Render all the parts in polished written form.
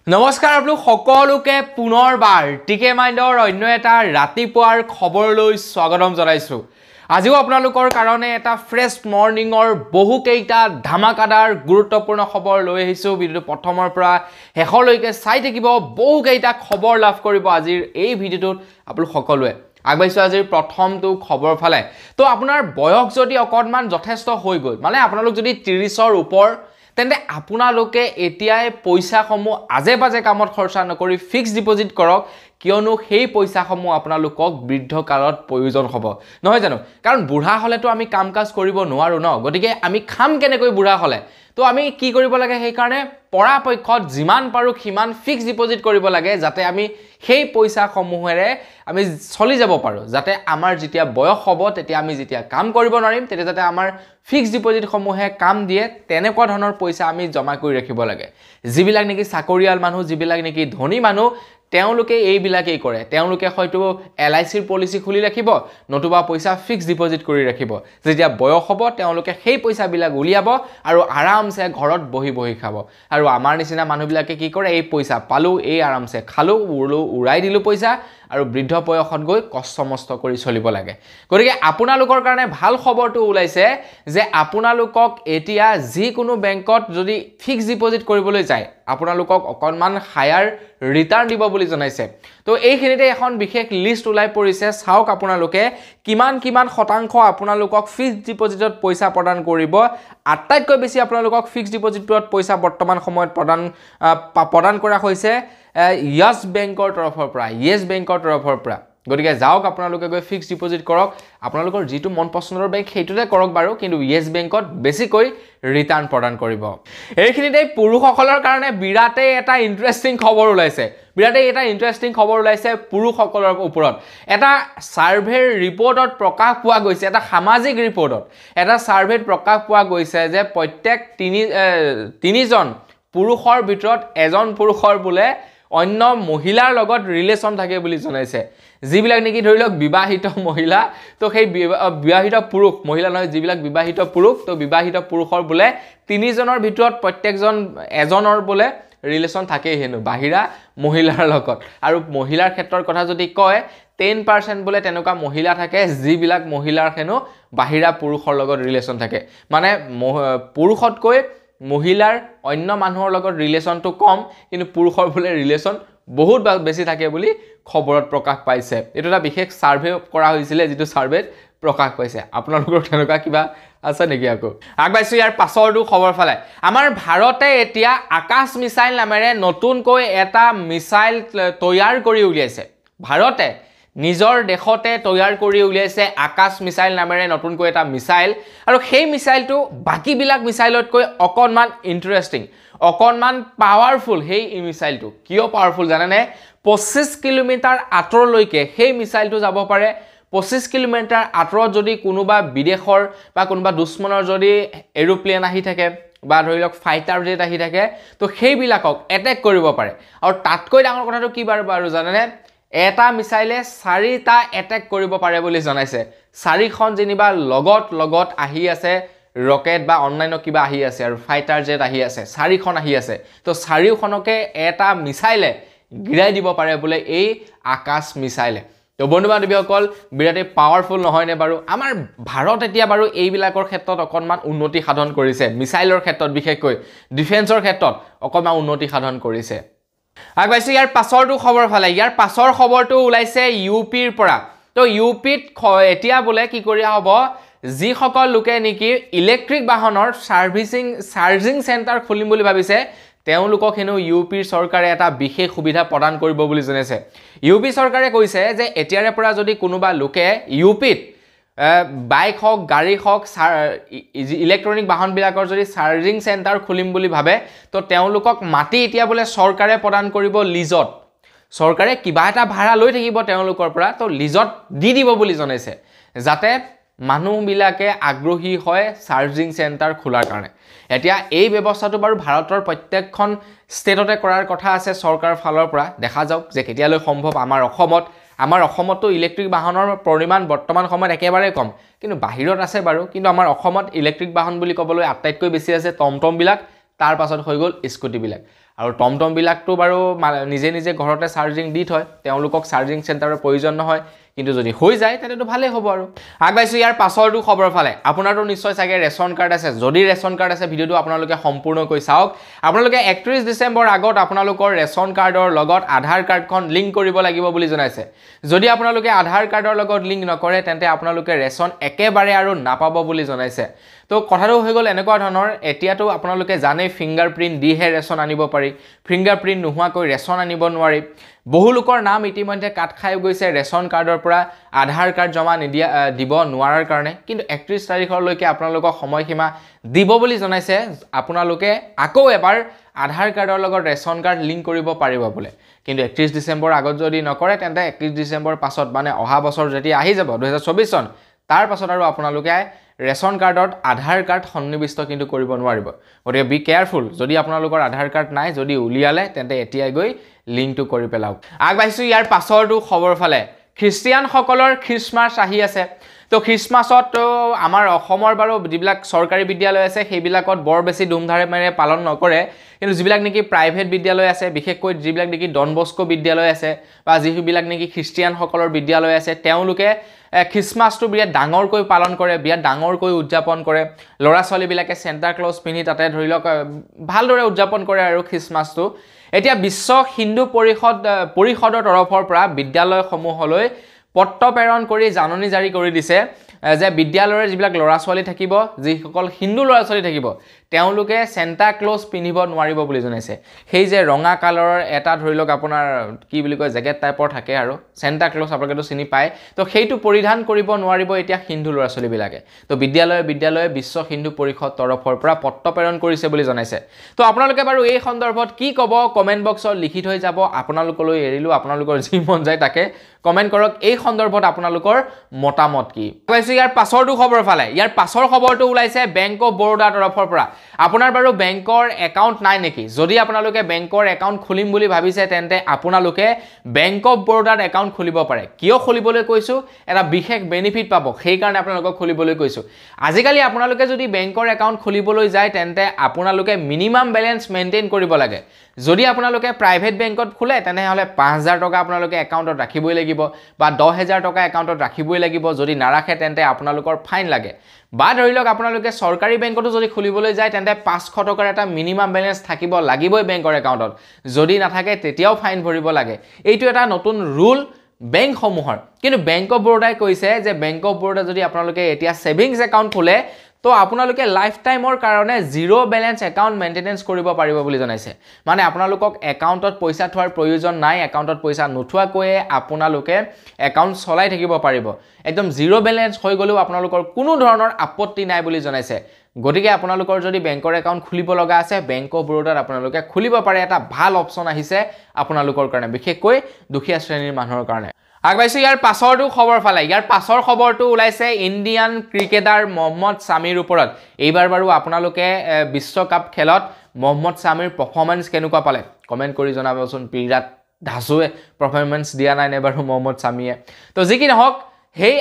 নমস্কাৰ আপোনালোক সকলোকে পুনৰবাৰ টিকে মাইণ্ডৰ অন্য এটা ৰাতিপুৱাৰ খবৰলৈ স্বাগতম জনাইছো। আজিও আপোনালোকৰ কাৰণে এটা ফ্ৰেছ মৰ্নিংৰ বহুকেইটা ধামাকাদাৰ গুৰুত্বপূৰ্ণ খবৰ লৈ আহিছো। ভিডিঅ'টো প্ৰথমৰ পৰা শেষলৈকে চাই থাকিব, বহুকেইটা খবৰ লাভ কৰিব আজিৰ এই ভিডিঅ'টোত আপোনালোক সকলোৱে। আগবাইছো আজিৰ প্ৰথমটো খবৰ ফালে। তো আপোনাৰ বয়স যদি অকণমান যথেষ্ট হৈ গ'ল, মানে আপোনালোক যদি 30ৰ ওপৰ, তেন্তে আপোনালোকে এতিয়াই পইচাসমূহ আজে বাজে কামত খৰচা নকৰি ফিক্স ডিপোজিট কৰক, কিয়নো সেই পইচাসমূহ আপোনালোকক বৃদ্ধকালত প্ৰয়োজন হ'ব, নহয় জানো? কাৰণ বুঢ়া হ'লেতো আমি কাম কাজ কৰিব নোৱাৰো ন, গতিকে আমি খাম কেনেকৈ বুঢ়া হ'লে? তো আমি কি কৰিব লাগে, সেইকাৰণে পৰাপক্ষত যিমান পাৰো সিমান ফিক্স ডিপোজিট কৰিব লাগে, যাতে আমি সেই পইচাসমূহেৰে আমি চলি যাব পাৰো, যাতে আমাৰ যেতিয়া বয়স হ'ব তেতিয়া আমি যেতিয়া কাম কৰিব নোৱাৰিম তেতিয়া যাতে আমাৰ ফিক্স ডিপোজিটসমূহে কাম দিয়ে, তেনেকুৱা ধৰণৰ পইচা আমি জমা কৰি ৰাখিব লাগে। যিবিলাক নেকি চাকৰিয়াল মানুহ, যিবিলাক নেকি ধনী মানুহ, তেওঁলোকে এইবিলাকেই কৰে। তেওঁলোকে হয়তো LICৰ পলিচি খুলি ৰাখিব, নতুবা পইচা ফিক্স ডিপোজিট কৰি ৰাখিব। যেতিয়া বয়স হ'ব তেওঁলোকে সেই পইচাবিলাক উলিয়াব আৰু আৰামছে ঘৰত বহি বহি খাব। আৰু আমাৰ নিচিনা মানুহবিলাকে কি কৰে, এই পইচা পালো, এই আৰামছে খালো, উৰাই দিলো পইচা, আৰু বৃদ্ধ বয়সত গৈ কষ্ট মষ্ট কৰি চলিব লাগে। গতিকে আপোনালোকৰ কাৰণে ভাল খবৰটো ওলাইছে যে আপোনালোকক এতিয়া যিকোনো বেংকত যদি ফিক্স ডিপোজিট কৰিবলৈ যায়, আপোনালোকক অকণমান হায়াৰ ৰিটাৰ্ণ দিব বুলি জনাইছে। তো এইখিনিতে এখন বিশেষ লিষ্ট ওলাই পৰিছে, চাওক আপোনালোকে কিমান শতাংশ আপোনালোকক ফিক্স ডিপোজিটত পইচা প্ৰদান কৰিব। আটাইতকৈ বেছি আপোনালোকক ফিক্স ডিপোজিটত পইচা বৰ্তমান সময়ত প্ৰদান কৰা হৈছে য়েছ বেংকৰ তৰফৰ পৰা। গতিকে যাওক আপোনালোকে গৈ ফিক্স ডিপোজিট কৰক। আপোনালোকৰ যিটো মন পছন্দৰ বেংক সেইটোতে কৰক বাৰু, কিন্তু য়েছ বেংকত বেছিকৈ ৰিটাৰ্ণ প্ৰদান কৰিব। এইখিনিতে পুৰুষসকলৰ কাৰণে বিৰাটেই এটা ইণ্টাৰেষ্টিং খবৰ ওলাইছে। পুৰুষসকলৰ ওপৰত এটা সাৰ্ভেৰ ৰিপৰ্টত প্ৰকাশ পোৱা গৈছে, এটা সামাজিক ৰিপৰ্টত এটা সাৰ্ভেত প্ৰকাশ পোৱা গৈছে যে প্ৰত্যেক তিনিজন পুৰুষৰ ভিতৰত এজন পুৰুষৰ বোলে অন্য মহিলাৰ লগত ৰিলেশ্যন থাকে বুলি জনাইছে। যিবিলাক নেকি ধৰি লওক বিবাহিত মহিলা, তো সেই বিবাহিত পুৰুষ, মহিলা নহয়, যিবিলাক বিবাহিত পুৰুষ, তো বিবাহিত পুৰুষৰ বোলে তিনিজনৰ ভিতৰত প্ৰত্যেকজন এজনৰ বোলে ৰিলেশ্যন থাকেই হেনো বাহিৰা মহিলাৰ লগত। আৰু মহিলাৰ ক্ষেত্ৰৰ কথা যদি কয়, 10% বোলে তেনেকুৱা মহিলা থাকে যিবিলাক মহিলাৰ হেনো বাহিৰা পুৰুষৰ লগত ৰিলেশ্যন থাকে। মানে পুৰুষতকৈ মহিলাৰ অন্য মানুহৰ লগত ৰিলেশ্যনটো কম, কিন্তু পুৰুষৰ বোলে ৰিলেশ্যন বহুত বেছি থাকে বুলি খবৰত প্ৰকাশ পাইছে। এইটো এটা বিশেষ সাৰ্ভে কৰা হৈছিলে, যিটো সাৰ্ভেত প্ৰকাশ পাইছে। আপোনালোকৰ তেনেকুৱা কিবা আছে নেকি? আকৌ আগবাইছো ইয়াৰ পাছৰটো খবৰ ফালে। আমাৰ ভাৰতে এতিয়া আকাশ মিছাইল নামেৰে নতুনকৈ এটা মিছাইল তৈয়াৰ কৰি উলিয়াইছে। ভাৰতে নিজৰ দেশতে তৈয়াৰ কৰি উলিয়াইছে আকাশ মিছাইল নামেৰে নতুনকৈ এটা মিছাইল। আৰু সেই মিছাইলটো বাকীবিলাক মিছাইলতকৈ অকণমান ইণ্টাৰেষ্টিং, অকণমান পাৱাৰফুল। সেই মিছাইলটো কিয় পাৱাৰফুল জানেনে? 25 কিলোমিটাৰ আঁতৰলৈকে সেই মিছাইলটো যাব পাৰে। 25 কিলোমিটাৰ আঁতৰত যদি কোনোবা বিদেশৰ বা কোনোবা দুশ্মনৰ যদি এৰোপ্লেন আহি থাকে বা ধৰি লওক ফাইটাৰ জেট আহি থাকে, তো সেইবিলাকক এটেক কৰিব পাৰে। আৰু তাতকৈ ডাঙৰ কথাটো কি বাৰু জানেনে? এটা মিছাইলে 4টা এটেক কৰিব পাৰে বুলি জনাইছে। 4খন যেনিবা লগত আহি আছে, ৰকেট বা অন্যান্য কিবা আহি আছে, আৰু ফাইটাৰ জেট আহি আছে, 4খন আহি আছে। তো 4খনকে এটা মিছাইলে গিৰাই দিব পাৰে বোলে এই আকাশ মিছাইলে। তো বন্ধু বান্ধৱীসকল, বিৰাটেই পাৱাৰফুল নহয়নে বাৰু? আমাৰ ভাৰত এতিয়া বাৰু এইবিলাকৰ ক্ষেত্ৰত অকণমান উন্নতি সাধন কৰিছে, মিছাইলৰ ক্ষেত্ৰত বিশেষকৈ ডিফেন্সৰ ক্ষেত্ৰত অকণমান উন্নতি সাধন কৰিছে। আগবাইছো ইয়াৰ পাছৰটো খবৰ ফালে। ইয়াৰ পাছৰ খবৰটো ওলাইছে UPৰ পৰা। তো UPত এতিয়া বোলে কি কৰা হ'ব, যিসকল লোকে নেকি ইলেক্ট্ৰিক বাহনৰ চাৰ্জিং চেণ্টাৰ খুলিম বুলি ভাবিছে, তেওঁলোকক হেনো UPৰ চৰকাৰে এটা বিশেষ সুবিধা প্ৰদান কৰিব বুলি জনাইছে। UP চৰকাৰে কৈছে যে এতিয়াৰে পৰা যদি কোনোবা লোকে UPত বাইক হওক, গাড়ী হওক, ইলেক্ট্ৰনিক বাহনবিলাকৰ যদি চাৰ্জিং চেণ্টাৰ খুলিম বুলি ভাবে, তো তেওঁলোকক মাটি এতিয়া বোলে চৰকাৰে প্ৰদান কৰিব লিজত। চৰকাৰে কিবা এটা ভাড়া লৈ থাকিব তেওঁলোকৰ পৰা, তো লিজত দি দিব বুলি জনাইছে, যাতে মানুহবিলাকে আগ্ৰহী হয় চাৰ্জিং চেণ্টাৰ খোলাৰ কাৰণে। এতিয়া এই ব্যৱস্থাটো বাৰু ভাৰতৰ প্ৰত্যেকখন ষ্টেটতে কৰাৰ কথা আছে চৰকাৰৰ ফালৰ পৰা। দেখা যাওক যে কেতিয়ালৈ সম্ভৱ। আমাৰ অসমতো ইলেক্ট্ৰিক বাহনৰ পৰিমাণ বৰ্তমান সময়ত একেবাৰে কম, কিন্তু বাহিৰত আছে বাৰু। কিন্তু আমাৰ অসমত ইলেক্ট্ৰিক বাহন বুলি ক'বলৈ আটাইতকৈ বেছি আছে টমটমবিলাক, তাৰ পাছত হৈ গ'ল স্কুটিবিলাক। আৰু টমটমবিলাকতো বাৰু নিজে নিজে ঘৰতে চাৰ্জিং দি থয়, তেওঁলোকক চাৰ্জিং চেণ্টাৰৰ প্ৰয়োজন নহয়, কিন্তু যদি হৈ যায় তেতিয়াতো ভালেই হ'ব। আৰু আগবাঢ়িছোঁ ইয়াৰ পাছৰটো খবৰ ফালে। আপোনাৰতো নিশ্চয় চাগে ৰেচন কাৰ্ড আছে, যদি ৰেচন কাৰ্ড আছে ভিডিঅ'টো আপোনালোকে সম্পূৰ্ণকৈ চাওক। আপোনালোকে 31 ডিচেম্বৰ আগত আপোনালোকৰ ৰেচন কাৰ্ডৰ লগত আধাৰ কাৰ্ডখন লিংক কৰিব লাগিব বুলি জনাইছে। যদি আপোনালোকে আধাৰ কাৰ্ডৰ লগত লিংক নকৰে তেন্তে আপোনালোকে ৰেচন একেবাৰে আৰু নাপাব বুলি জনাইছে। তো কথাটো হৈ গ'ল এনেকুৱা ধৰণৰ, এতিয়াতো আপোনালোকে জানেই ফিংগাৰপ্ৰিণ্ট দিহে ৰেচন আনিব পাৰি, ফিংগাৰপ্ৰিণ্ট নোহোৱাকৈ ৰেচন আনিব নোৱাৰি। বহু লোকৰ নাম ইতিমধ্যে কাট খাই গৈছে ৰেচন কাৰ্ডৰ পৰা আধাৰ কাৰ্ড জমা দিব নোৱাৰাৰ কাৰণে, কিন্তু 31 তাৰিখলৈকে আপোনালোকক সময়সীমা দিব বুলি জনাইছে। আপোনালোকে আকৌ এবাৰ আধাৰ কাৰ্ডৰ লগত ৰেচন কাৰ্ড লিংক কৰিব পাৰিব বোলে, কিন্তু 31 ডিচেম্বৰ আগত যদি নকৰে তেন্তে 31 ডিচেম্বৰ পাছত মানে অহা বছৰ যেতিয়া আহি যাব 2024 চন, তাৰ পাছত আৰু আপোনালোকে ৰেচন কাৰ্ডত আধাৰ কাৰ্ড সন্নিৱিষ্ট কিন্তু কৰিব নোৱাৰিব। গতিকে বি কেয়াৰফুল, যদি আপোনালোকৰ আধাৰ কাৰ্ড নাই, যদি উলিয়ালে তেন্তে এতিয়াই গৈ লিংকটো কৰি পেলাওক। আগবাঢ়িছোঁ ইয়াৰ পাছৰটো খবৰ ফালে। খ্ৰীষ্টিয়ানসকলৰ খ্ৰীষ্টমাছ আহি আছে। তো খ্ৰীষ্টমাছত আমাৰ অসমৰ বাৰু যিবিলাক চৰকাৰী বিদ্যালয় আছে সেইবিলাকত বৰ বেছি ধুমধামেৰে পালন নকৰে, কিন্তু যিবিলাক নেকি প্ৰাইভেট বিদ্যালয় আছে, বিশেষকৈ যিবিলাক নেকি ডন বস্কো বিদ্যালয় আছে বা যিবিলাক নেকি খ্ৰীষ্টিয়ানসকলৰ বিদ্যালয় আছে, তেওঁলোকে খ্ৰীষ্টমাছটো বিৰাট ডাঙৰকৈ পালন কৰে, বিৰাট ডাঙৰকৈ উদযাপন কৰে। ল'ৰা ছোৱালীবিলাকে চেণ্টা ক্লজ পিন্ধি তাতে ধৰি লওক ভালদৰে উদযাপন কৰে আৰু খ্ৰীষ্টমাছটো। এতিয়া বিশ্ব হিন্দু পৰিষদৰ তৰফৰ পৰা বিদ্যালয়সমূহলৈ পত্ৰ প্ৰেৰণ কৰি জাননী জাৰি কৰি দিছে যে বিদ্যালয়ৰ যিবিলাক ল'ৰা ছোৱালী থাকিব, যিসকল হিন্দু ল'ৰা ছোৱালী থাকিব, তেওঁলোকে চেণ্টা ক্লজ পিন্ধিব নোৱাৰিব বুলি জনাইছে। সেই যে ৰঙা কালাৰৰ এটা ধৰি লওক আপোনাৰ কি বুলি কয় জেকেট টাইপৰ থাকে আৰু চেণ্টা ক্লজ আপোনালোকেতো চিনি পায়, তো সেইটো পৰিধান কৰিব নোৱাৰিব এতিয়া হিন্দু ল'ৰা ছোৱালীবিলাকে। তো বিদ্যালয়ে বিশ্ব হিন্দু পৰিষদ তৰফৰ পৰা পত্ৰ প্ৰেৰণ কৰিছে বুলি জনাইছে। তো আপোনালোকে বাৰু এই সন্দৰ্ভত কি ক'ব কমেণ্ট বক্সত লিখি থৈ যাব। আপোনালোকলৈ এৰিলোঁ, আপোনালোকৰ যি মন যায় তাকে কমেণ্ট কৰক। এই সন্দৰ্ভত আপোনালোকৰ মতামত কি? ইয়াৰ পাছৰটো খবৰ ফালে। ইয়াৰ পাছৰ খবৰটো ওলাইছে বেংক অফ বৰোদাৰ তৰফৰ পৰা। আপোনাৰ বাৰু বেংকৰ একাউণ্ট নাই নেকি? যদি আপোনালোকে বেংকৰ একাউণ্ট খুলিম বুলি ভাবিছে তেন্তে আপোনালোকে বেংক অফ বৰোদাত একাউণ্ট খুলিব পাৰে। কিয় খুলিবলৈ কৈছোঁ? এটা বিশেষ বেনিফিট পাব, সেইকাৰণে আপোনালোকক খুলিবলৈ কৈছোঁ। আজিকালি আপোনালোকে যদি বেংকৰ একাউণ্ট খুলিবলৈ যায় তেন্তে আপোনালোকে মিনিমাম বেলেঞ্চ মেইনটেইন কৰিব লাগে। যদি আপোনালোকে প্ৰাইভেট বেংকত খোলে তেনেহ'লে 5,000 টকা আপোনালোকে একাউণ্টত ৰাখিবই লাগিব বা 10,000 টকা একাউণ্টত ৰাখিবই লাগিব। যদি নাৰাখে তেন্তে আপোনালোকৰ ফাইন লাগে। বা ধৰি লওক আপোনালোকে চৰকাৰী বেংকতো যদি খুলিবলৈ যায় তেন্তে 500 টকাৰ এটা মিনিমাম বেলেঞ্চ থাকিব লাগিবই বেংকৰ একাউণ্টত। যদি নাথাকে তেতিয়াও ফাইন ভৰিব লাগে। এইটো এটা নতুন ৰুল বেংকসমূহৰ। কিন্তু বেংক অফ বৰোদাই কৈছে যে বেংক অফ বৰোদা যদি আপোনালোকে এতিয়া ছেভিংছ একাউণ্ট খোলে তো আপোনালোকে লাইফ টাইমৰ কাৰণে জিৰ' বেলেঞ্চ একাউণ্ট মেইনটেনেঞ্চ কৰিব পাৰিব বুলি জনাইছে। মানে আপোনালোকক একাউণ্টত পইচা থোৱাৰ প্ৰয়োজন নাই, একাউণ্টত পইচা নোথোৱাকৈয়ে আপোনালোকে একাউণ্ট চলাই থাকিব পাৰিব। একদম জিৰ' বেলেঞ্চ হৈ গ'লেও আপোনালোকৰ কোনো ধৰণৰ আপত্তি নাই বুলি জনাইছে। গতিকে আপোনালোকৰ যদি বেংকৰ একাউণ্ট খুলিব লগা আছে বেংক অফ বৰোদাত আপোনালোকে খুলিব পাৰে। এটা ভাল অপশ্যন আহিছে আপোনালোকৰ কাৰণে, বিশেষকৈ দুখীয়া শ্ৰেণীৰ মানুহৰ কাৰণে। আগবাঢ়িছোঁ ইয়াৰ পাছৰটো খবৰ ফালে। ইয়াৰ পাছৰ খবৰটো ওলাইছে ইণ্ডিয়ান ক্ৰিকেটাৰ মহম্মদ ছামীৰ ওপৰত। এইবাৰ বাৰু আপোনালোকে বিশ্বকাপ খেলত মহম্মদ ছামীৰ পাৰফৰ্মেঞ্চ কেনেকুৱা পালে কমেণ্ট কৰি জনাবচোন। বিৰাট ধাচুৱে পাৰফৰ্মেঞ্চ দিয়া নাই নে বাৰু মহম্মদ ছামীয়ে? তো যি কি নহওক সেই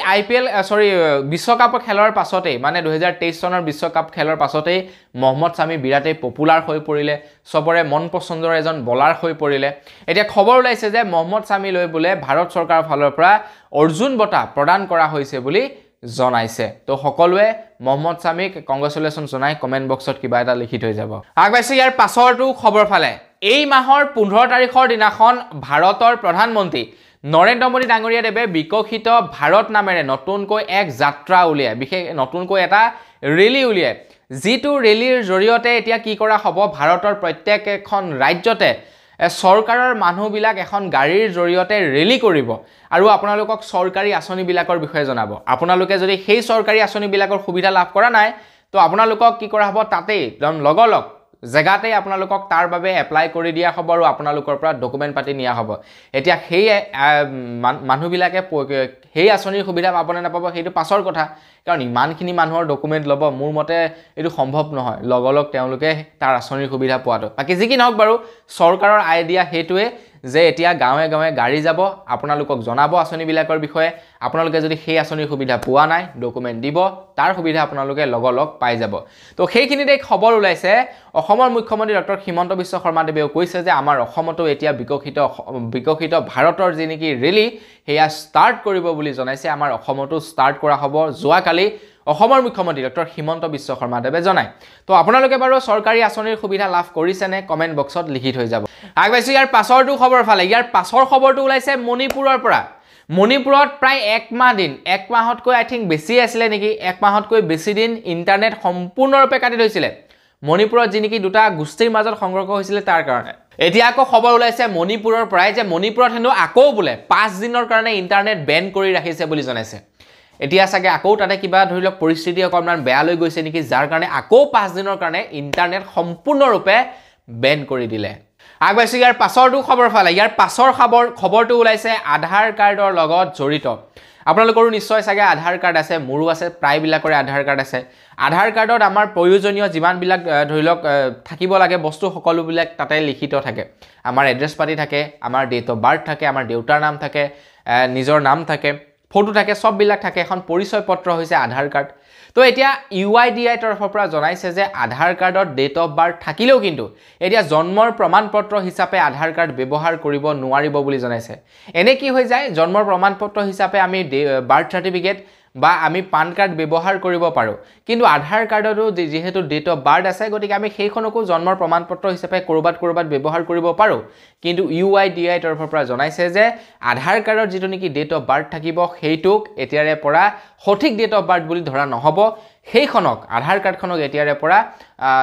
বিশ্বকাপ খেলৰ পাছতেই মানে 2023 চনৰ বিশ্বকাপ খেলৰ পাছতেই মহম্মদ ছামী বিৰাটেই পপুলাৰ হৈ পৰিলে, চবৰে মন পচন্দৰ এজন বলাৰ হৈ পৰিলে। এতিয়া খবৰ ওলাইছে যে মহম্মদ ছামীলৈ বোলে ভাৰত চৰকাৰৰ ফালৰ পৰা অৰ্জুন বঁটা প্ৰদান কৰা হৈছে বুলি জনাইছে। তো সকলোৱে মহম্মদ ছামীক কংগ্ৰেচুলেশ্যন জনাই কমেণ্ট বক্সত কিবা এটা লিখি থৈ যাব। আগবাঢ়িছোঁ ইয়াৰ পাছৰটো খবৰ ফালে। এই মাহৰ 15 তাৰিখৰ দিনাখন ভাৰতৰ প্ৰধানমন্ত্ৰী নৰেন্দ্ৰ মোদী ডাঙৰীয়াদেৱে বিকশিত ভাৰত নামেৰে নতুনকৈ এক যাত্ৰা উলিয়ায়, বিশেষ নতুনকৈ এটা ৰেলী উলিয়ায়। যিটো ৰেলীৰ জৰিয়তে এতিয়া কি কৰা হ'ব, ভাৰতৰ প্ৰত্যেকখন ৰাজ্যতে চৰকাৰৰ মানুহবিলাক এখন গাড়ীৰ জৰিয়তে ৰেলী কৰিব আৰু আপোনালোকক চৰকাৰী আঁচনিবিলাকৰ বিষয়ে জনাব। আপোনালোকে যদি সেই চৰকাৰী আঁচনিবিলাকৰ সুবিধা লাভ কৰা নাই তো আপোনালোকক কি কৰা হ'ব, তাতেই লগলগ জেগাতে আপোনালোকক তাৰ বাবে এপ্লাই কৰি দিয়া হ'ব আৰু আপোনালোকৰ পৰা ডকুমেণ্ট পাতি নিয়া হ'ব। এতিয়া সেই মানুহবিলাকে সেই আঁচনিৰ সুবিধা পাব নে নাপাব সেইটো পাছৰ কথা কাৰণ ইমানখিনি মানুহৰ ডকুমেণ্ট ল'ব মোৰ মতে এইটো সম্ভৱ নহয় লগলগ তেওঁলোকে তাৰ আঁচনিৰ সুবিধা পোৱাটো বাকী যি কি নহওক বাৰু চৰকাৰৰ আইডিয়া সেইটোৱে যে এতিয়া গাঁৱে গাঁৱে গাড়ী যাব আপোনালোকক জনাব আঁচনিবিলাকৰ বিষয়ে আপোনালোকে যদি সেই আঁচনিৰ সুবিধা পোৱা নাই ডকুমেণ্ট দিব তাৰ সুবিধা আপোনালোকে লগলগ পাই যাব তো সেইখিনিতে খবৰ ওলাইছে অসমৰ মুখ্যমন্ত্ৰী ডক্টৰ হিমন্ত বিশ্ব শৰ্মাদেৱেও কৈছে যে আমাৰ অসমতো এতিয়া বিকশিত ভাৰতৰ যি নেকি ৰেলী সেয়া ষ্টাৰ্ট কৰিব বুলি জনাইছে আমাৰ অসমতো ষ্টাৰ্ট কৰা হ'ব যোৱাকালি অসমৰ মুখ্যমন্ত্ৰী ডক্টৰ হিমন্ত বিশ্ব শৰ্মাদেৱে জনায় তো আপোনালোকে বাৰু চৰকাৰী আঁচনিৰ সুবিধা লাভ কৰিছেনে কমেণ্ট বক্সত লিখি থৈ যাব আগবাইছোঁ ইয়াৰ পাছৰটো খবৰ ফালে ইয়াৰ পাছৰ খবৰটো ওলাইছে মণিপুৰৰ পৰা মণিপুৰত প্ৰায় এক মাহতকৈ আই থিংক বেছি আছিলে নেকি এক মাহতকৈ বেছি দিন ইণ্টাৰনেট সম্পূৰ্ণৰূপে কাটি থৈছিলে মণিপুৰত যি নেকি দুটা গোষ্ঠীৰ মাজত সংঘৰ্ষ হৈছিলে তাৰ কাৰণে এতিয়া আকৌ খবৰ ওলাইছে মণিপুৰৰ পৰাই যে মণিপুৰত হেনো আকৌ বোলে 5 দিনৰ কাৰণে ইণ্টাৰনেট বেন কৰি ৰাখিছে বুলি জনাইছে এতিয়া চাগে আকৌ তাতে কিবা ধৰি লওক পৰিস্থিতি অকণমান বেয়া লৈ গৈছে নেকি যাৰ কাৰণে আকৌ 5 দিনৰ কাৰণে ইণ্টাৰনেট সম্পূৰ্ণৰূপে বেন কৰি দিলে আগবাইছোঁ ইয়াৰ পাছৰটো খবৰ ফালে ইয়াৰ পাছৰ খবৰটো ওলাইছে আধাৰ কাৰ্ডৰ লগত জড়িত আপোনালোকৰো নিশ্চয় চাগে আধাৰ কাৰ্ড আছে মোৰো আছে প্ৰায়বিলাকৰে আধাৰ কাৰ্ড আছে আধাৰ কাৰ্ডত আমাৰ প্ৰয়োজনীয় যিমানবিলাক ধৰি লওক থাকিব লাগে বস্তু সকলোবিলাক তাতে লিখিত থাকে আমাৰ এড্ৰেছ পাতি থাকে আমাৰ ডেট অফ বাৰ্থ থাকে আমাৰ দেউতাৰ নাম থাকে নিজৰ নাম থাকে ফটো থাকে সববিলাক থাকে এখন পৰিচয় পত্ৰ হৈছে আধাৰ কাৰ্ড তো এতিয়া UIDAI তৰফৰ পৰা জনাইছে যে আধাৰ কাৰ্ডত ডেট অফ বাৰ্থ থাকিলেও কিন্তু এতিয়া জন্মৰ প্ৰমাণপত্ৰ হিচাপে আধাৰ কাৰ্ড ব্যৱহাৰ কৰিব নোৱাৰিব বুলি জনাইছে এনে কি হৈ যায় জন্মৰ প্ৰমাণপত্ৰ হিচাপে আমি বাৰ্থ সাৰ্টিফিকেট বা আমি পান কাৰ্ড ব্যৱহাৰ কৰিব পাৰোঁ কিন্তু আধাৰ কাৰ্ডতো যেহেতু ডেট অফ বাৰ্থ আছে গতিকে আমি সেইখনকো জন্মৰ প্ৰমাণপত্ৰ হিচাপে কৰবাত ব্যৱহাৰ কৰিব পাৰোঁ কিন্তু UIDAI তৰফৰ পৰা জনাইছে যে আধাৰ কাৰ্ডৰ যিটো নেকি ডেট অফ বাৰ্থ থাকিব সেইটোক এতিয়াৰে পৰা সঠিক ডেট অফ বাৰ্থ বুলি ধৰা নহ'ব সেইখনক আধাৰ কাৰ্ডখনক এতিয়াৰে পৰা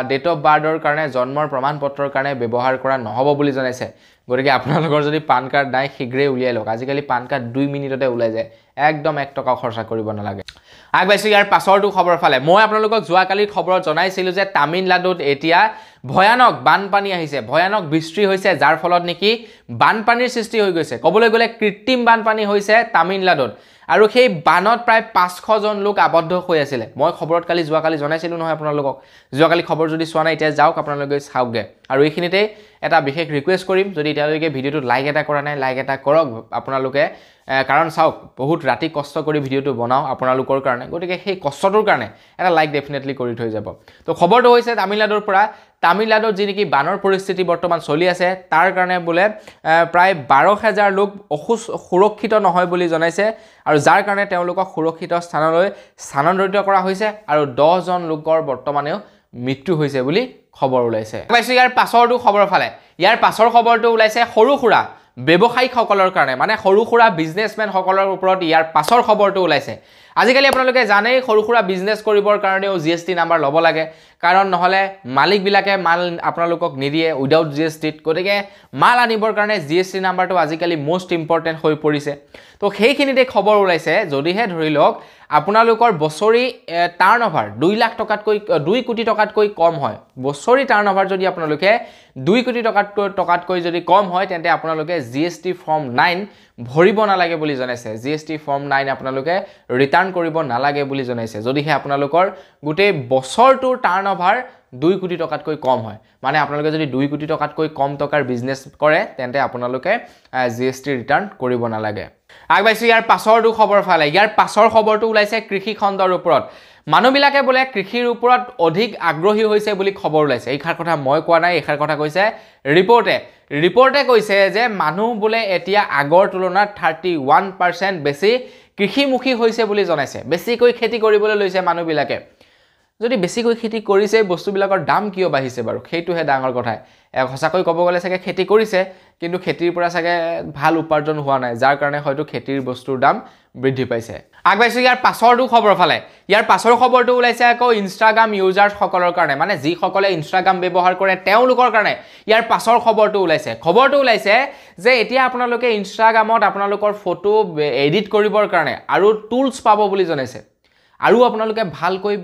ডেট অফ বাৰ্থৰ কাৰণে জন্মৰ প্ৰমাণপত্ৰৰ কাৰণে ব্যৱহাৰ কৰা নহ'ব বুলি জনাইছে গতিকে আপোনালোকৰ যদি পান কাৰ্ড নাই শীঘ্ৰে উলিয়াই লওক আজিকালি পান কাৰ্ড 2 মিনিটতে ওলাই যায় একদম 1 টকা খৰচা কৰিব নালাগে আগবাইছোঁ ইয়াৰ পাছৰটো খবৰ ফালে মই আপোনালোকক যোৱাকালি খবৰত জনাইছিলোঁ যে তামিলনাডুত এতিয়া ভয়ানক বানপানী আহিছে ভয়ানক বৃষ্টি হৈছে যাৰ ফলত নেকি বানপানীৰ সৃষ্টি হৈ গৈছে ক'বলৈ গ'লে কৃত্ৰিম বানপানী হৈছে তামিলনাডুত আৰু সেই বানত প্ৰায় 500 জন লোক আবদ্ধ হৈ আছিল মই খবৰত যোৱাকালি জনাইছিলোঁ নহয় আপোনালোকক যোৱাকালি খবৰ যদি চোৱা নাই এতিয়া যাওক আপোনালোকে চাওকগে আৰু এইখিনিতে এটা বিশেষ ৰিকুৱেষ্ট কৰিম যদি এতিয়ালৈকে ভিডিওটো লাইক এটা কৰা নাই লাইক এটা কৰক আপোনালোকে কাৰণ চাওক বহুত ৰাতি কষ্ট কৰি ভিডিওটো বনাও আপোনালোকৰ কাৰণে গতিকে সেই কষ্টটোৰ কাৰণে এটা লাইক ডেফিনেটলি কৰি থৈ যাব তো খবৰটো হৈছে তামিলনাডুৰ পৰা তামিলনাডুত যি নেকি বানৰ পৰিস্থিতি বৰ্তমান চলি আছে তাৰ কাৰণে বোলে প্ৰায় 12000 লোক সুৰক্ষিত নহয় বুলি জনাইছে আৰু যাৰ কাৰণে তেওঁলোকক সুৰক্ষিত স্থানলৈ স্থানান্তৰিত কৰা হৈছে আৰু 10 জন লোকৰ বৰ্তমানেও মৃত্যু হৈছে বুলি খবৰ ওলাইছে পাইছো ইয়াৰ পাছৰটো খবৰ ফালে ইয়াৰ পাছৰ খবৰটো ওলাইছে সৰু খুৰা ব্যৱসায়িকসকলৰ কাৰণে মানে সৰু খুৰা বিজনেছমেন সকলৰ ওপৰত ইয়াৰ পাছৰ খবৰটো ওলাইছে আজিকালি আপোনালোকে জানেই সৰু খুৰা বিজনেছ কৰিবৰ কাৰণেও GST নাম্বাৰ ল'ব লাগে কাৰণ নহলে মালিকবিলাকে মাল আপোনালোকক নিদিয়ে উইদাউট GST গতিকে মাল আনিবৰ কাৰণে GST নাম্বাৰটো আজিকালি মোষ্ট ইম্পৰ্টেন্ট হৈ পৰিছে তো সেইখিনিতে খবৰ ওলাইছে যদিহে ধৰি লওক আপোনালোকৰ বছৰি টাৰ্নওভাৰ 2 লাখ টকাতকৈ 2 কোটি টকাতকৈ কম হয় বছৰি টাৰ্নওভাৰ যদি আপোনালোকে 2 কোটি টকাতকৈ যদি কম হয় তেন্তে আপোনালোকে GST ফৰ্ম 9 ভৰিব নালাগে বুলি জনাইছে GST ফৰ্ম 9 আপোনালোকে ৰিটাৰ্ণ কৰিব নালাগে বুলি জনাইছে যদিহে আপোনালোকৰ গোটেই বছৰটোৰ টাৰ্নওভাৰ 2 কোটি টকাতকৈ কম হয় মানে আপোনালোকে যদি 2 কোটি টকাতকৈ কম টকাৰ বিজনেছ কৰে তেন্তে আপোনালোকে GST ৰিটাৰ্ণ কৰিব নালাগে আগবাইছো ইয়াৰ পাছৰটো খবৰ ফালে ইয়াৰ পাছৰ খবৰটো ওলাইছে কৃষি খণ্ডৰ ওপৰত মানুহবিলাকে বোলে কৃষিৰ ওপৰত অধিক আগ্ৰহী হৈছে বুলি খবৰ ওলাইছে এইখাৰ কথা মই কোৱা নাই এইখাৰ কথা কৈছে ৰিপৰ্টে কৈছে যে মানুহ বোলে এতিয়া আগৰ তুলনাত 31% বেছি কৃষিমুখী হৈছে বুলি জনাইছে বেছিকৈ খেতি কৰিবলৈ লৈছে মানুহবিলাকে যদি বেছিকৈ খেতি কৰিছে বস্তুবিলাকৰ দাম কিয় বাঢ়িছে বাৰু সেইটোহে ডাঙৰ কথা সঁচাকৈ ক'ব গ'লে চাগে খেতি কৰিছে কিন্তু খেতিৰ পৰা চাগে ভাল উপাৰ্জন হোৱা নাই যাৰ কাৰণে হয়তো খেতিৰ বস্তুৰ দাম বৃদ্ধি পাইছে আগবাইছো ইয়াৰ পাছৰটো খবৰ ফালে ইয়াৰ পাছৰ খবৰটো ওলাইছে আকৌ ইনষ্টাগ্ৰাম ইউজাৰ্ছ সকলৰ কাৰণে মানে যি সকলে ইনষ্টাগ্ৰাম ব্যৱহাৰ কৰে তেওঁলোকৰ কাৰণে ইয়াৰ পাছৰ খবৰটো ওলাইছে যে এতিয়া আপোনালোকে ইনষ্টাগ্ৰামত আপোনালোকৰ ফটো এডিট কৰিবৰ কাৰণে আৰু টুলছ পাব বুলি জনাইছে আৰু আপোনালোকে ভালকৈ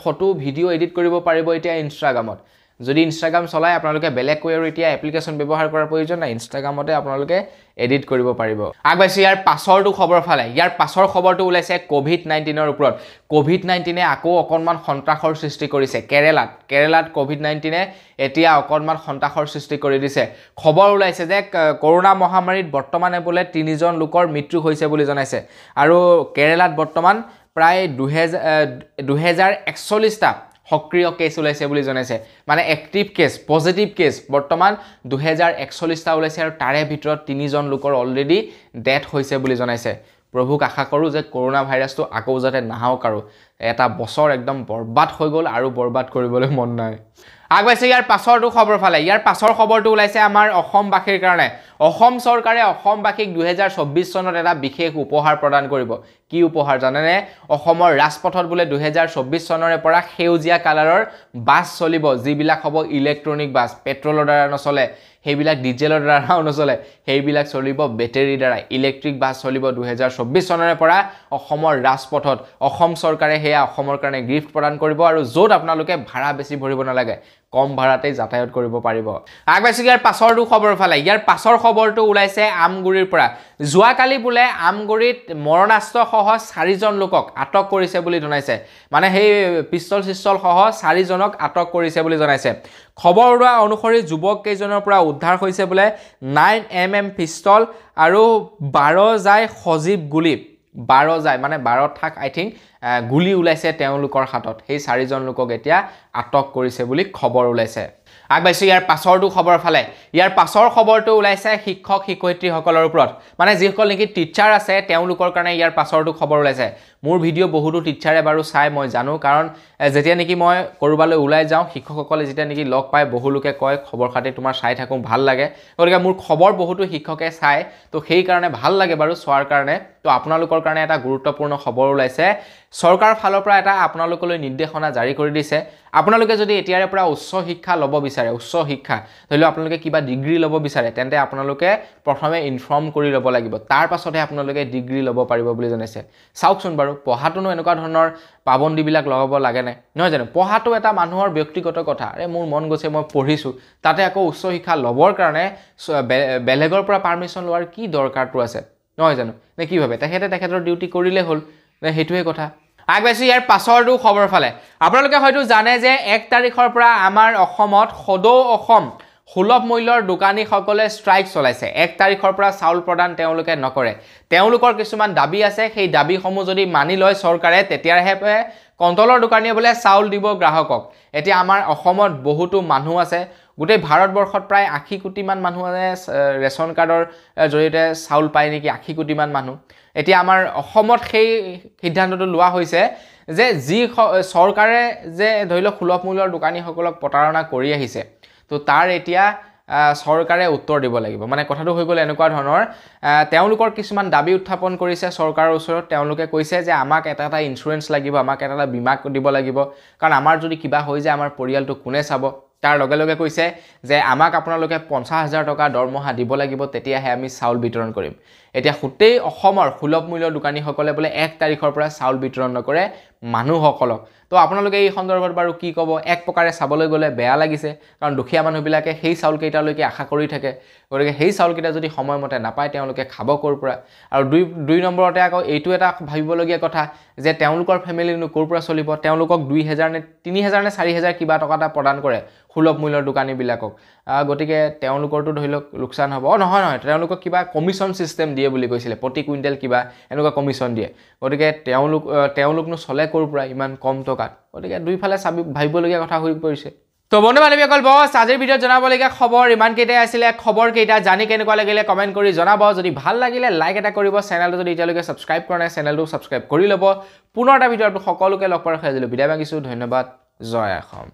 ফটো ভিডিও এডিট কৰিব পাৰিব এতিয়া ইনষ্টাগ্ৰামত যদি ইনষ্টাগ্ৰাম চলাই আপোনালোকে বেলেগকৈ আৰু এতিয়া এপ্লিকেশ্যন ব্যৱহাৰ কৰাৰ প্ৰয়োজন নাই ইনষ্টাগ্ৰামতে আপোনালোকে এডিট কৰিব পাৰিব আগবাইছো ইয়াৰ পাছৰটো খবৰ ফালে ইয়াৰ পাছৰ খবৰটো ওলাইছে কোভিড-19ৰ ওপৰত কোভিড-19এ আকৌ অকনমান সন্ত্ৰাসৰ সৃষ্টি কৰিছে কেৰেলাত কোভিড-19এ এতিয়া অকনমান সন্ত্ৰাসৰ সৃষ্টি কৰি দিছে খবৰ ওলাইছে যে কৰোনা মহামাৰীত বৰ্তমানে বোলে 3 জন লোকৰ মৃত্যু হৈছে বুলি জনাইছে আৰু কেৰেলাত বৰ্তমান প্ৰায় 2041টা সক্ৰিয় কেছ ওলাইছে বুলি জনাইছে মানে এক্টিভ কেছ পজিটিভ কেছ বৰ্তমান 2041টা ওলাইছে আৰু তাৰে ভিতৰত 3 জন লোকৰ অলৰেডি ডেথ হৈছে বুলি জনাইছে প্ৰভুক আশা কৰোঁ যে কৰোনা ভাইৰাছটো আকৌ যাতে নাহক আৰু এটা বছৰ একদম বৰবাদ হৈ গ'ল আৰু বৰবাদ কৰিবলৈ মন নাই আগবাইছে ইয়াৰ পাছৰটো খবৰ ফালে ইয়াৰ পাছৰ খবৰটো ওলাইছে আমাৰ অসমবাসীৰ কাৰণে অসম চৰকাৰে অসমবাসীক 2024 চনত এটা বিশেষ উপহাৰ প্ৰদান কৰিব কি উপহাৰ জানেনে অসমৰ ৰাজপথত বোলে 2024 চনৰে পৰা সেউজীয়া কালাৰৰ বাছ চলিব যিবিলাক হ'ব ইলেক্ট্ৰনিক বাছ পেট্ৰলৰ দ্বাৰা নচলে সেইবিলাক ডিজেলৰ দ্বাৰাও নচলে সেইবিলাক চলিব বেটাৰীৰ দ্বাৰা ইলেক্ট্ৰিক বাছ চলিব 2024 চনৰে পৰা অসমৰ ৰাজপথত অসম চৰকাৰে হেয়া অসমৰ কাৰণে গিফ্ট প্ৰদান কৰিব আৰু য'ত আপোনালোকে ভাড়া বেছি ভৰিব নালাগে কম ভাড়াতেই যাতায়াত কৰিব পাৰিব আগবাইছে ইয়াৰ পাছৰটো খবৰ ফালে ইয়াৰ পাছৰ খবৰটো ওলাইছে আমগুৰিৰ পৰা যোৱাকালি বোলে আমগুৰিত মৰণাস্ত্ৰ সহ 4 জন লোকক আটক কৰিছে বুলি জনাইছে মানে সেই পিস্তল সহ 4 জনক আটক কৰিছে বুলি জনাইছে খবৰ ওলোৱা অনুসৰি যুৱক কেইজনৰ পৰা উদ্ধাৰ হৈছে বোলে 9mm পিস্তল আৰু 12 যায় সজীৱ গুলি 12 যায় মানে 12 থাক আই থিংক গুলি ওলাইছে তেওঁলোকৰ হাতত সেই 4 জন লোকক এতিয়া আটক কৰিছে বুলি খবৰ ওলাইছে আগবাইছে ইয়াৰ পাছৰটো খবৰ ফালে ইয়াৰ পাছৰ খবৰটো ওলাইছে শিক্ষক শিক্ষয়িত্ৰীসকলৰ ওপৰত মানে যিসকল নেকি টিচাৰ আছে তেওঁলোকৰ কাৰণে ইয়াৰ পাছৰটো খবৰ ওলাইছে মোৰ ভিডিঅ' বহুতো টিচাৰে বাৰু চাই মই জানো কাৰণ যেতিয়া নেকি মই কৰবালৈ ওলাই যাওঁ শিক্ষকসকলে যেতিয়া নেকি লগ পায় বহু লোকে কয় খবৰ খাতি তোমাৰ চাই থাকো ভাল লাগে গতিকে মোৰ খবৰ বহুতো শিক্ষকে চাই তো সেই কাৰণে ভাল লাগে বাৰু চোৱাৰ কাৰণে তো আপোনালোকৰ কাৰণে এটা গুৰুত্বপূৰ্ণ খবৰ ওলাইছে চৰকাৰ ফালৰ পৰা এটা আপোনালোকলৈ নিৰ্দেশনা জাৰি কৰি দিছে আপোনালোকে যদি এতিয়াৰে পৰা উচ্চ শিক্ষা ল'ব বিচাৰে উচ্চ শিক্ষা ধৰিলো আপোনালোকে কিবা ডিগ্ৰী ল'ব বিচাৰে তেন্তে আপোনালোকে প্ৰথমে ইনফৰ্ম কৰি ল'ব লাগিব তাৰ পাছতহে আপোনালোকে ডিগ্ৰী ল'ব পাৰিব বুলি জনাইছে চাওকচোন বাৰু পঢ়াটোনো এনেকুৱা ধৰণৰ পাবন্দিবিলাক লগাব লাগে নাই নহয় জানো পঢ়াটো এটা মানুহৰ ব্যক্তিগত কথা আৰে মোৰ মন গৈছে মই পঢ়িছো তাতে আকৌ উচ্চ শিক্ষা ল'বৰ কাৰণে বেলেগৰ পৰা পাৰমিশন লোৱাৰ কি দৰকাৰটো আছে নহয় জানো নে কি ভাবে তেখেতৰ ডিউটি কৰিলে হ'ল নে হেতুৱে কথা আগবাইছো ইয়াৰ পাছৰটো খবৰ ফালে আপোনালোকে হয়তো জানে যে 1 তাৰিখৰ পৰা আমাৰ অসমত সদৌ অসম সুলভ মূল্যৰ দোকানীসকলে ষ্ট্ৰাইক চলাইছে 1 তাৰিখৰ পৰা চাউল প্ৰদান তেওঁলোকে নকৰে তেওঁলোকৰ কিছুমান দাবী আছে সেই দাবীসমূহ যদি মানি লয় চৰকাৰে তেতিয়াহে কণ্ট্ৰলৰ দোকানীয়ে বোলে চাউল দিব গ্ৰাহকক এতিয়া আমাৰ অসমত বহুতো মানুহ আছে গোটেই ভাৰতবৰ্ষত প্ৰায় 80 কোটি মান মানুহ আছে ৰেচন কাৰ্ডৰ জৰিয়তে চাউল পায় নেকি 80 কোটি মান মানুহ এতিয়া আমাৰ অসমত সেই সিদ্ধান্তটো লোৱা হৈছে যে যি চৰকাৰে যে ধৰিলো সুলভ মূল্যৰ দোকানীসকলক প্ৰতাৰণা কৰি আহিছে তো তাৰ এতিয়া চৰকাৰে উত্তৰ দিব লাগিব মানে কথাটো হৈ গ'ল এনেকুৱা ধৰণৰ তেওঁলোকৰ কিছুমান দাবী উত্থাপন কৰিছে চৰকাৰৰ ওচৰত তেওঁলোকে কৈছে যে আমাক এটা ইনস্যুৰেন্স লাগিব আমাক এটা বীমা দিব লাগিব কাৰণ আমাৰ যদি কিবা হৈ যায় আমাৰ পৰিয়ালটো কোনে চাব তাৰ লগে লগে কৈছে যে আমাক আপোনালোকে 50,000 টকা দৰমহা দিব লাগিব তেতিয়াহে আমি চাউল বিতৰণ কৰিম এতিয়া হুটেই অসমৰ সুলভ মূল্যৰ দোকানীসকলে বোলে 1 তাৰিখৰ পৰা চাউল বিতৰণ নকৰে মানুহসকলক তো আপোনালোকে এই সন্দৰ্ভত বাৰু কি ক'ব এক প্ৰকাৰে চাবলৈ গ'লে বেয়া লাগিছে কাৰণ দুখীয়া মানুহবিলাকে সেই চাউল কেইটালৈকে আশা কৰি থাকে গতিকে সেই চাউল কেইটা যদি সময়মতে নাপায় তেওঁলোকে খাব ক'ৰ পৰা আৰু দুই নম্বৰতে আকৌ এইটো এটা ভাবিবলগীয়া কথা যে তেওঁলোকৰ ফেমিলিনো ক'ৰ পৰা চলিব তেওঁলোকক 2000 নে 3000 নে 4000 কিবা টকা এটা প্ৰদান কৰে সুলভ মূল্যৰ দোকানীবিলাকক গতিকে তেওঁলোকৰটো ধৰি লওক লোকচান হ'ব নহয় তেওঁলোকক কিবা কমিশন সিস্টেম দিয়ে বুলি কৈছিলে প্ৰতি কুইণ্টেল কিবা এনেকুৱা কমিশন দিয়ে গতিকে তেওঁলোকনো চলে ক'ৰ পৰা ইমান কম টকাত গতিকে দুইফালে ভাবিবলগীয়া কথা হৈ পৰিছে তো বন্ধু বান্ধৱীসকল বস আজিৰ ভিডিঅ'ত জনাবলগীয়া খবৰ ইমান কেইটাই আছিলে খবৰ কেইটা জানি কেনেকুৱা লাগিলে কমেণ্ট কৰি জনাব যদি ভাল লাগিলে লাইক এটা কৰিব চেনেলটো যদি এতিয়ালৈকে সাবস্ক্ৰাইব কৰা নাই চেনেলটো সাবস্ক্ৰাইব কৰি ল'ব পুনৰ এটা ভিডিঅ'ত সকলোকে লগ পোৱাৰ আশা আজিলৈ বিদায় মাগিছোঁ ধন্যবাদ জয় অসম